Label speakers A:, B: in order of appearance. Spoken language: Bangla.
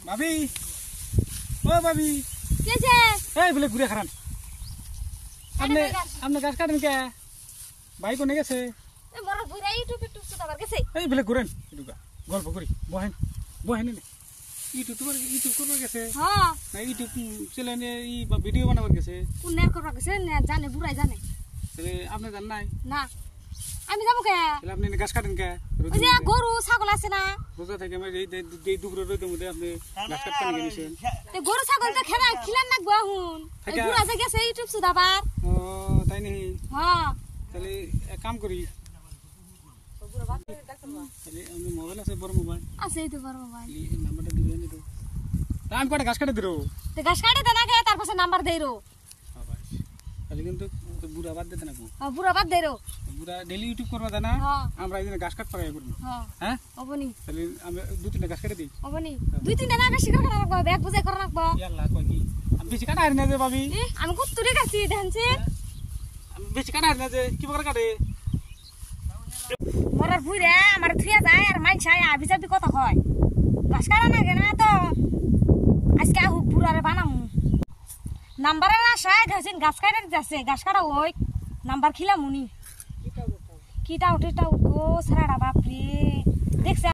A: ভাবি ও ভাবি
B: কেছে
A: এই বলে ঘুরে খারান আপনি আপনি গাছ কাটেন কে ভাই কোনে গেছে
B: এ বড় বুড়া ইউটিউব সুদাবার গেছে
A: এই বলে ঘুরেন এটুকা গল্প করি বহেন বহেন ইউটিউব করবার গেছে
B: হ্যাঁ
A: না ইউটিউব চ্যানেলে ই ভিডিও বানাবার গেছে
B: কোনের করবা গেছে না জানে বুড়াই জানে
A: তাহলে আপনি জান নাই
B: না আমি যাবো কে
A: তাহলে আপনি গাছ কাটেন কে
B: ওই যে গরু ছাগল আছে না
A: রোজা থেকে আমি এই দুপুরে রোদের মধ্যে আপনি গাছ কাটতে নিয়ে গেছেন
B: তে গরু ছাগল তো খিলান না গুয়াহুন এই বুড়া যে গেছে ইউটিউব সুদাবার
A: ও তাই নাকি
B: হ্যাঁ
A: তাহলে এক কাম করি তাহলে আমি মোবাইল আছে বড় মোবাইল
B: আছে এই তো বড় মোবাইল
A: এই নাম্বারটা দিবেন তো আমি কটা গাছ কাটে দিরো
B: তে গাছ কাটে দেনা কে তার পাশে নাম্বার দেইরো
A: তাহলে কিন্তু বুড়া বাদ দিতে না
B: বুড়া বাদ দেইরো
A: বুড়া ডেলি ইউটিউব করবা জানা
B: হ্যাঁ
A: আমরা এই গাছ কাট পারাই করব
B: হ্যাঁ
A: হ্যাঁ
B: অবনি
A: তাহলে আমি দুই তিনটা গাছ কেটে দিই
B: অবনি দুই তিনটা না বেশি করে রাখবো ব্যাগ বুঝাই করে রাখবো
A: ইয়াল্লা কই কি আমি বেশি কাটা হারি না যে ভাবি
B: আমি কত তুলে গেছি দেখছি
A: আমি বেশি কাটা হারি না যে কি প্রকার কাটে
B: মরার ভুইরে আমার থুয়া যায় আর মাইন ছায় আবি যাবি কথা হয় গাছ কাটা না কেনা তো আজকে আহু বুড়ারে বানামু নাম্বারের আশায় গেছেন গাছ কাটা যাচ্ছে গাছ কাটা ওই নাম্বার খিলামুনি কিটা উঠে গো সারাটা বাপরে দেখছে